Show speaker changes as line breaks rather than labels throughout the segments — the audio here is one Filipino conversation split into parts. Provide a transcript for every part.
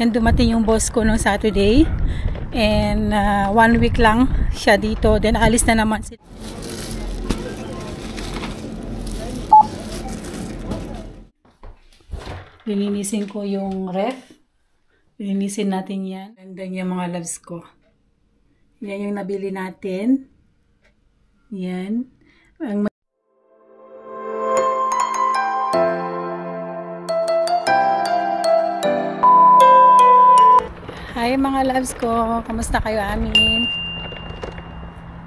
and dumating yung boss ko nung Saturday. And 1 week lang siya dito, then alis na naman sila. Lilinisin ko yung ref. Lilinisin natin yan. Ganda yung mga loves ko. Yan yung nabili natin. Yan. Hi mga loves ko. Kamusta kayo amin?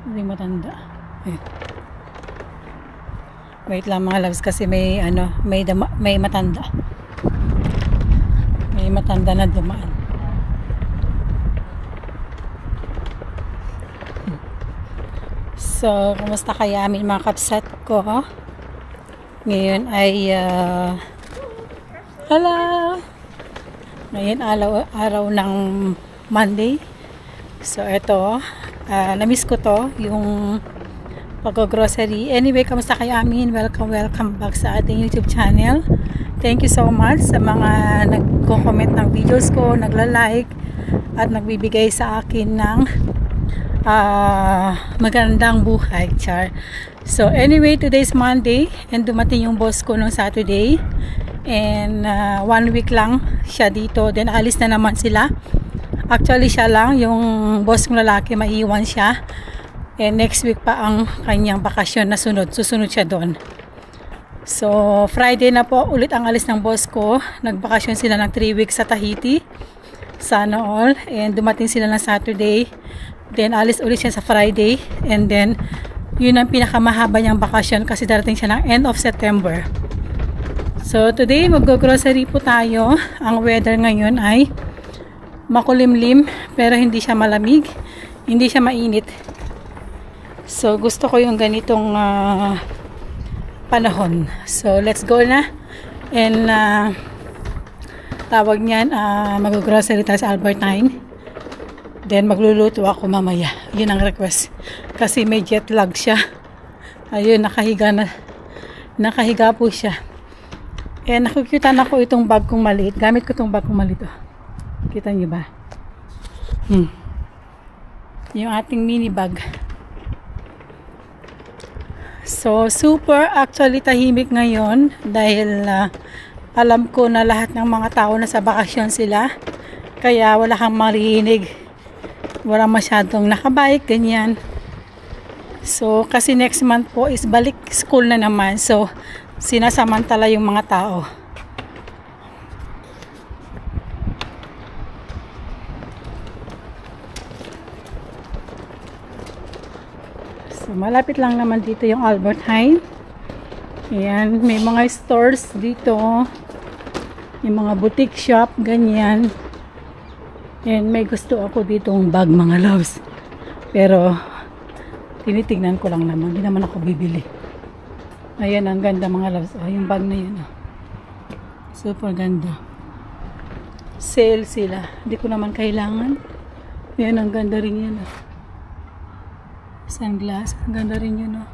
Hindi matanda. Wait lang mga loves kasi may matanda. May matanda na dumaan. So, kamusta kayo amin mga kapsat ko? Ngayon ay hello! Ngayon araw ng Monday. So, ito na-miss ko to, yung pag-grocery. Anyway, kamusta kayo amin? Welcome back sa ating YouTube channel. Thank you so much sa mga nagko-comment ng videos ko, nagla-like at nagbibigay sa akin ng magandang buhay, char. So anyway, today's Monday and dumating yung boss ko nung Saturday, and 1 week lang siya dito, then alis na naman sila. Actually siya lang, yung boss kong lalaki maiiwan siya, and next week pa ang kanyang bakasyon na susunod siya doon. So Friday na po ulit ang alis ng boss ko. Nagbakasyon sila ng 3 weeks sa Tahiti, sana all, and dumating sila ng Saturday, then alis ulit siya sa Friday, and then yun ang pinakamahaba niyang bakasyon kasi darating siya ng end of September. So today mag-grocery po tayo. Ang weather ngayon ay makulimlim pero hindi siya malamig, hindi siya mainit. So gusto ko yung ganitong panahon. So let's go na. And tawag niyan, mag-grocery tayo sa Albertine. Then magluluto ako mamaya. Yun ang request. Kasi may jet lag siya. Ayun, nakahiga po siya. Eh, nakikita na ko itong bag kong maliit. Gamit ko itong bag kong maliit. Oh. Kita niyo ba? Yung ating mini bag. So, super actually tahimik ngayon. Dahil alam ko na lahat ng mga tao na sa bakasyon sila. Kaya wala kang marinig. Wala masyadong nakabike, ganyan. So, kasi next month po is balik school na naman. So, sinasamantala yung mga tao. So, malapit lang naman dito yung Albertine. Ayan, may mga stores dito. May mga boutique shop, ganyan. And may gusto ako ditong bag mga loves. Pero tinitignan ko lang naman. Hindi naman ako bibili. Ayan, ang ganda mga loves. Oh, yung bag na yun. Oh. Super ganda. Sale sila. Hindi ko naman kailangan. Ayan, ang ganda rin yun. Oh. Sunglass. Ang ganda rin yun. Oh.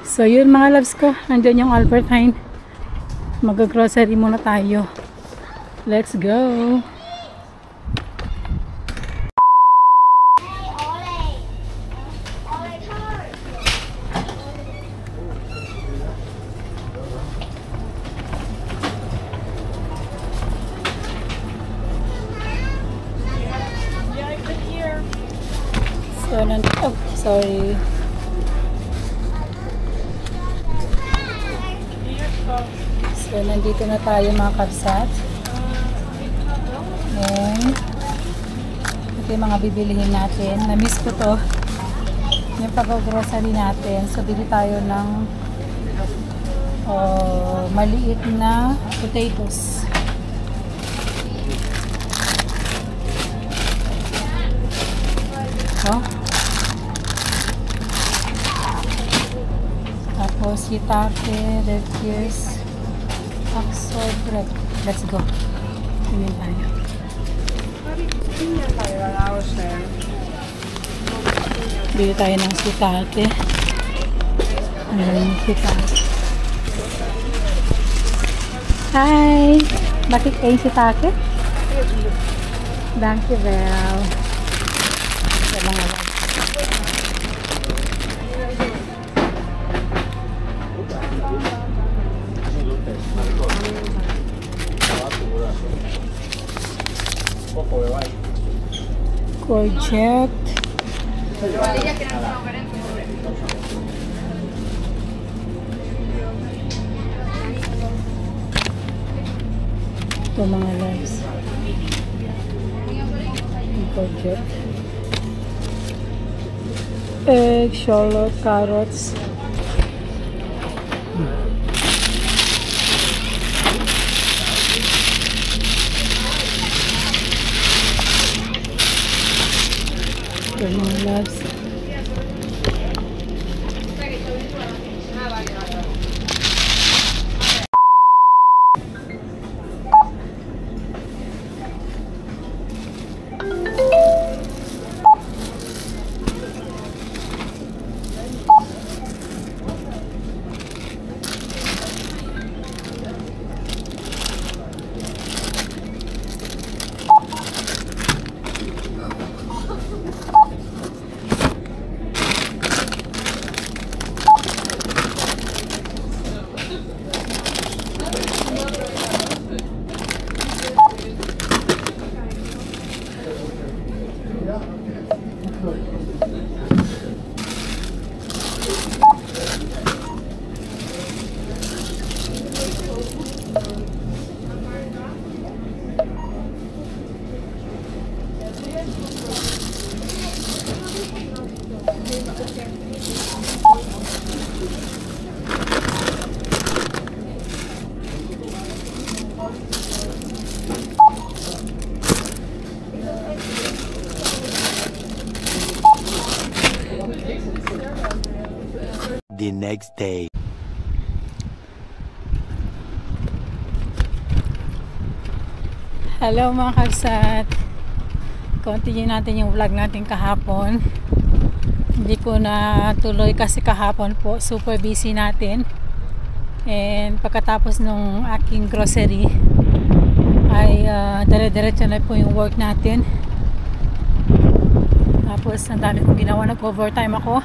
So yun mga loves ko. Nandyan yung Albertine. Mag-grocery muna tayo. Let's go. So, oh, sorry. So, nandito na tayo mga kapsat. Ayan. Ito yung mga bibilihin natin. Na-miss ko to. Yung pag-grocery natin. So, bili tayo ng maliit na potatoes. Oh. Tapos, sitake, red pears, oxford bread. Let's go. Tingin tayo. Bili tayo ng sitake. Ayan yung sitake. Hi! Bakit kayo si Take? Dankjewel. Sa mga courgette. Ito mga loves. Courgette. Egg, shallot, carrots. Ito mga loves.
The next day.
Hello mga kabsat. Continue natin yung vlog natin kahapon. Hindi ko na tuloy kasi kahapon po super busy natin. And pagkatapos nung aking grocery ay dire-diretso na po yung work natin. Tapos ang dami kong ginawa, nag-overtime ako.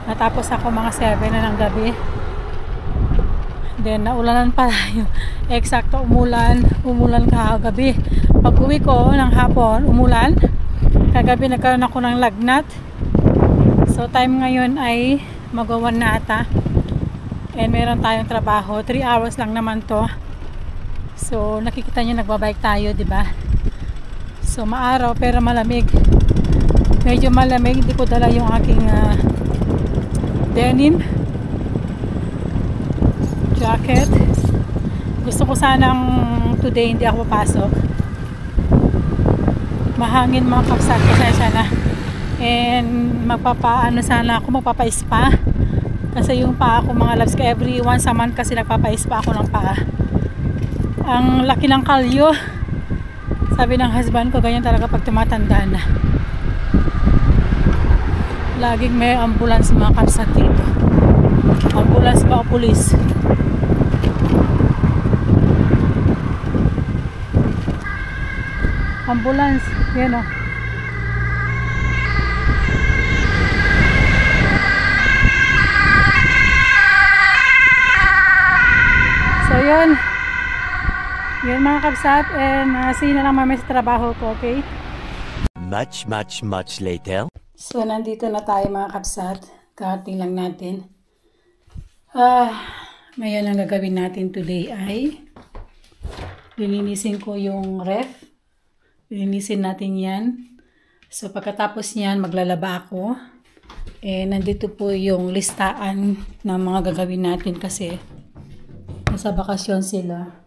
Natapos ako mga 7 na ng gabi. Then naulanan pa tayo. Eksakto umulan kagabi. Pag uwi ko ng hapon, umulan. Kagabi nagkaroon ako ng lagnat. So time ngayon ay mag-1 na ata. And meron tayong trabaho. 3 hours lang naman to. So nakikita nyo nagbabike tayo, di ba? So maaraw pero malamig. Medyo malamig. Hindi ko dala yung aking denim jacket. Gusto ko sanang today hindi ako papasok. Mahangin mga kapsat, pasensya na. And magpapaano sana ako, magpapa-spa. Kasi yung paa ko mga loves, every once a month kasi nagpapa-spa ako ng paa. Ang laki ng kalyo. Sabi ng husband ko, ganyan talaga pag tumatanda na. Laging may ambulance mga kapsat dito. Ambulance ba o pulis? Ambulance, yan o. So yun. Yun mga kapsat. And see na lang mamaya sa trabaho ko, okay?
Much later.
So, nandito na tayo mga kapsat. Karating lang natin. Ngayon ang gagawin natin today ay lilinisin ko yung ref. Lilinisin natin yan. So, pagkatapos niyan, maglalaba ako. Nandito po yung listaan ng mga gagawin natin kasi nasa bakasyon sila.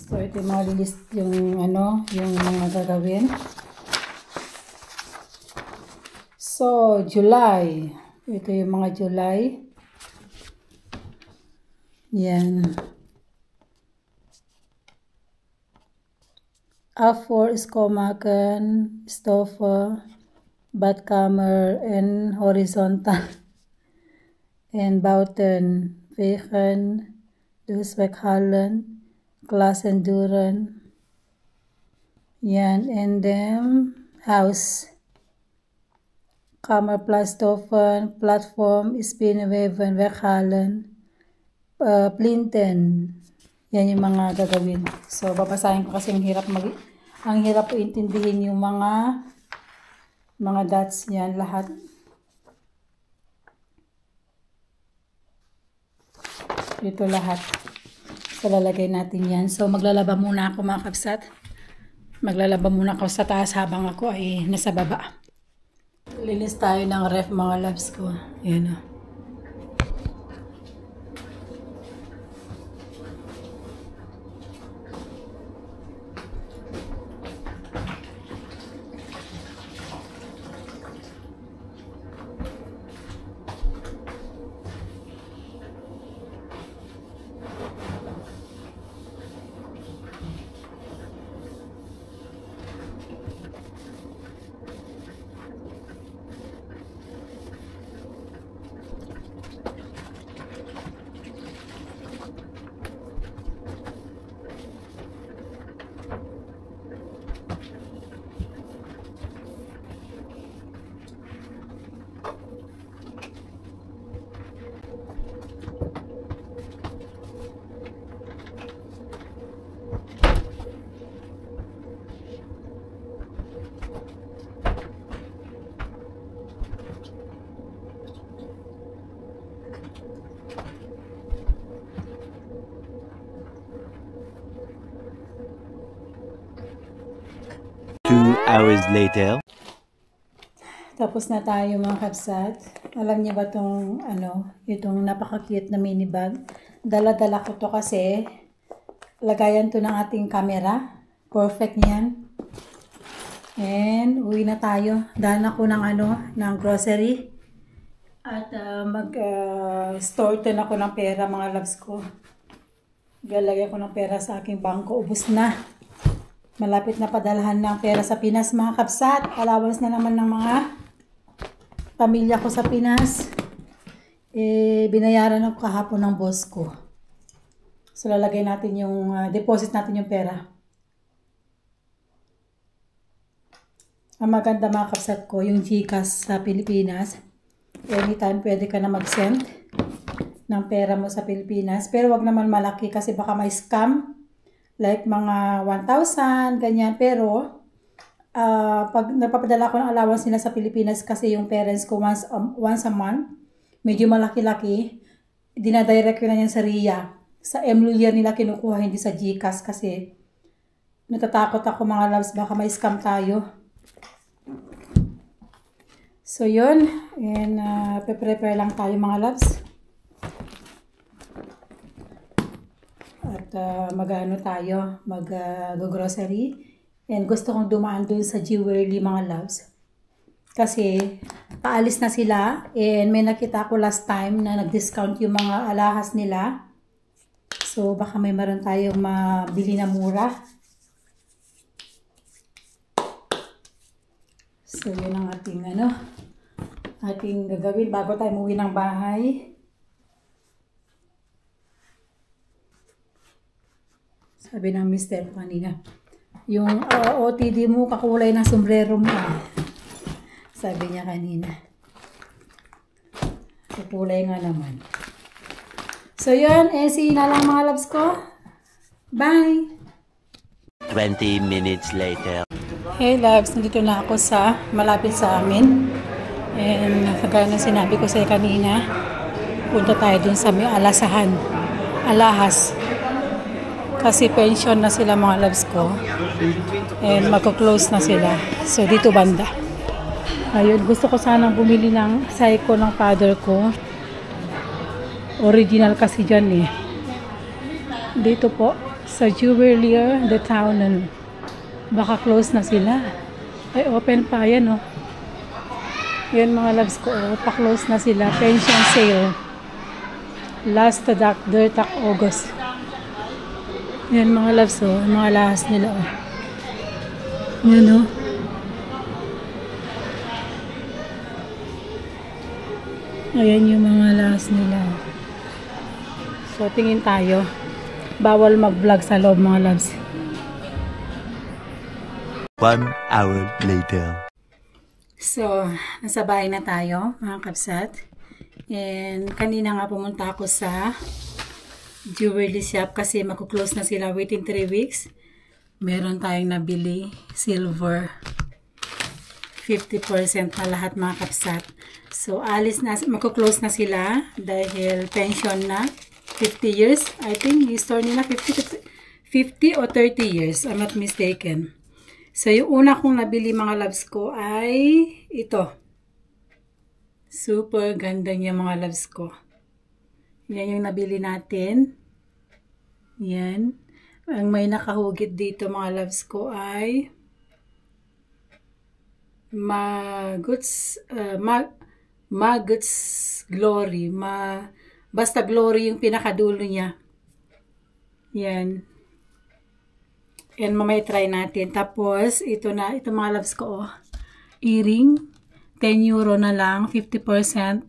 So, ito yung mga lilist yung mga gagawin. So, July. Ito yung mga July. Yan. After Skomaken, Stoffer, Badkamer and Horizontal and Bouten, Wegen, Duswekhallen, Klassenduren. Yan, and then house. Kamer Plastoffen, Platform, Spinnenweven, Weghalen, Plinten. Yan yung mga gagawin. So, babasahin ko kasi ang hirap po intindihin yung mga dots niyan lahat. Ito lahat. So, lalagay natin yan. So, maglalaba muna ako mga kabsat. Maglalaba muna ako sa taas habang ako ay nasa baba. Linis tayo ng ref mga loves ko. Ayan o.
2 hours later.
Tapos na tayo mga kabsat. Alam niyo ba itong itong napaka-cute na mini bag? Dala-dala ko to kasi lagayan to ng ating camera. Perfect niyan. And uwi na tayo. Daan ako ng grocery. At mag-store din ako ng pera mga loves ko. Galagay ko ng pera sa aking bangko. Ubus na. Malapit na padalhan ng pera sa Pinas mga kabsat. Allowance na naman ng mga pamilya ko sa Pinas. Binayaran ako kahapon ng boss ko. So lalagay natin yung, deposit natin yung pera. Ang maganda mga kabsat ko, yung GCash sa Pilipinas. Anytime pwede ka na mag-send ng pera mo sa Pilipinas. Pero wag naman malaki kasi baka may scam. Like mga 1,000, ganyan. Pero, pag napapadala ko ng allowance nila sa Pilipinas kasi yung parents ko once a month, medyo malaki-laki, dinadirect ko na yan sa RIA. Sa MLulier nila kinukuha, hindi sa GCash kasi natatakot ako mga loves, baka may scam tayo. So, yun. And, prepare lang tayo mga loves. At tayo, mag-grocery. And gusto kong dumaan dun sa jewelry mga loves. Kasi paalis na sila. And may nakita ko last time na nag-discount yung mga alahas nila. So baka may maroon tayong mabili na mura. So yun ang ating gagawin bago tayo umuwi ng bahay. Sabi ng mister ko kanina, yung OTD mo, kakulay ng sombrero mo. Sabi niya kanina. Kakulay nga naman. So yun, see na lang mga loves ko. Bye!
20 minutes later.
Hey loves, nandito na ako sa malapit sa amin. And kagaya ng sinabi ko sa'yo kanina, punta tayo dun sa may alahas. Kasi pension na sila mga loves ko. And magko-close na sila. So dito banda. Ayun, gusto ko sanang bumili ng psycho ng father ko. Original kasi dyan eh. Dito po, sa Juwelier, the town. Baka close na sila. Ay, open pa yan oh. Yan mga loves ko, pa-close na sila. Pension sale. Last to August. Yan mga loves oh, mga lahas nila oh. Yan oh. Ayan yung mga last nila. So, tingin tayo. Bawal mag-vlog sa loob, mga loves.
1 hour later.
So, nasa bahay na tayo, mga kapsat. And, kanina nga pumunta ako sa jewelry shop kasi makuklose na sila within 3 weeks. Meron tayong nabili, silver. 50% na lahat, mga kapsat. So, alis na, makuklose na sila dahil pension na. 50 years. I think yung store nila 50 or 30 years. I'm not mistaken. So, yung una kong nabili, mga loves ko ay ito. Super ganda niya, mga loves ko. Yan yung nabili natin. Yan. Ang may nakahugit dito, mga loves ko ay Maguts Glory. Basta Glory yung pinakadulo niya. Yan. And mamaya try natin. Tapos, ito mga loves ko, oh. Earring. 10 euro na lang. 50%.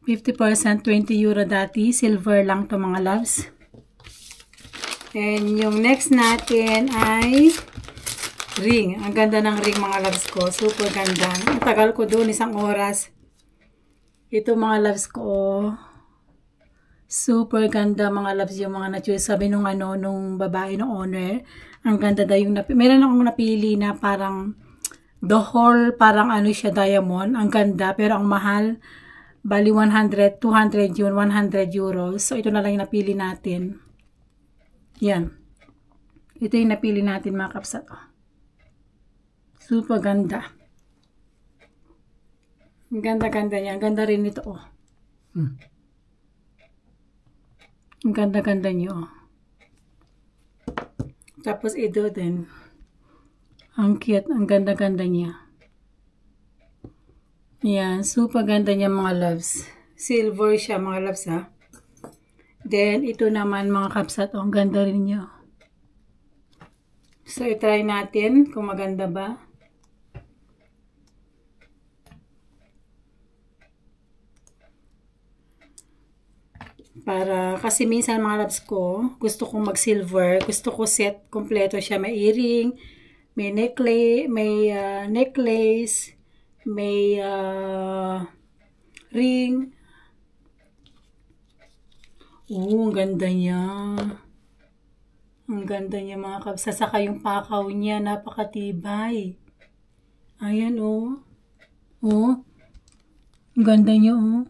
50%, 20 euro dati. Silver lang to, mga loves. And yung next natin ay ring. Ang ganda ng ring, mga loves ko. Super ganda. Ang tagal ko doon, 1 oras. Ito, mga loves ko, oh. Super ganda, mga loves, yung mga na-choose. Sabi nung babae, nung owner, ang ganda daw yung meron akong napili na parang the whole, parang siya, diamond. Ang ganda, pero ang mahal, bali 100, 200 yun, 100 euros. So, ito na lang yung napili natin. Yan. Ito yung napili natin, mga kapsat. Super ganda. Ang ganda-ganda niya. Ang ganda rin ito, oh. Ang ganda-ganda niyo, oh. Tapos ito din. Ang cute. Ang ganda-ganda niya. Yan. Super ganda niya, mga loves. Silver siya, mga loves, ha. Then, ito naman, mga kapsat, oh. Ang ganda rin niya. So, i-try natin kung maganda ba. Kasi minsan, mga loves ko, gusto kong mag-silver, gusto ko set kompleto siya. May earring, may necklace, may ring. Ang ganda niya. Ang ganda niya, mga kabsa. Saka yung pakaw niya, napakatibay. Ayan, oh. Oh. Ang ganda niya, oh.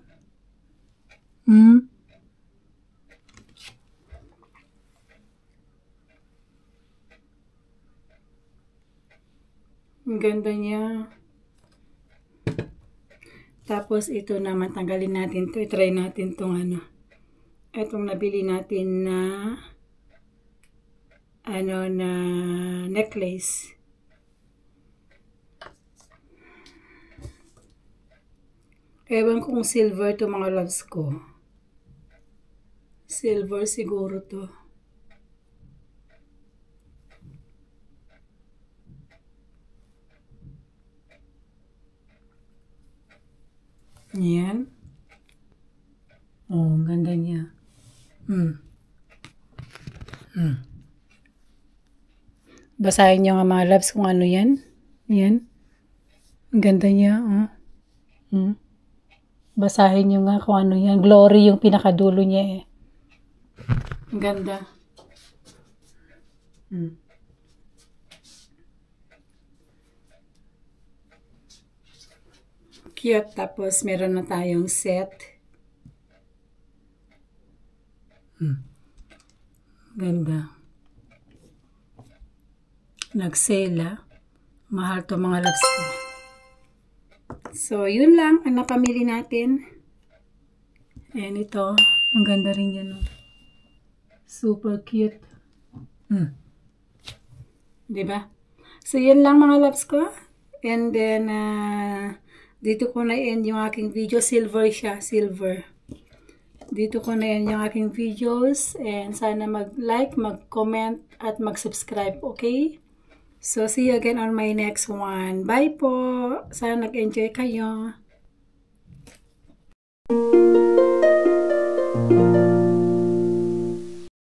Ang ganda niya. Tapos, ito naman, tanggalin natin to. I-try natin tong itong nabili natin na na necklace. Ewan kung silver to, mga loves ko. Silver siguro to. Yan. Oh, ang ganda niya. Basahin niyo nga, mga loves, kung ano yan. Yan. Ang ganda niya, oh. Basahin niyo nga kung ano yan. Glory yung pinakadulo niya, eh. Ang ganda. Cute. Tapos, meron na tayong set. Ganda. Nagsela. Mahal to, mga loves ko. So, yun lang ang napamili natin. And ito, ang ganda rin yan. Super cute. Diba? So, yun lang, mga loves ko. And then, dito ko na-end yung aking video. Silver siya. Silver. Dito ko na-end yung aking videos. And sana mag-like, mag-comment, at mag-subscribe. Okay? So, see you again on my next one. Bye po! Sana nag-enjoy kayo.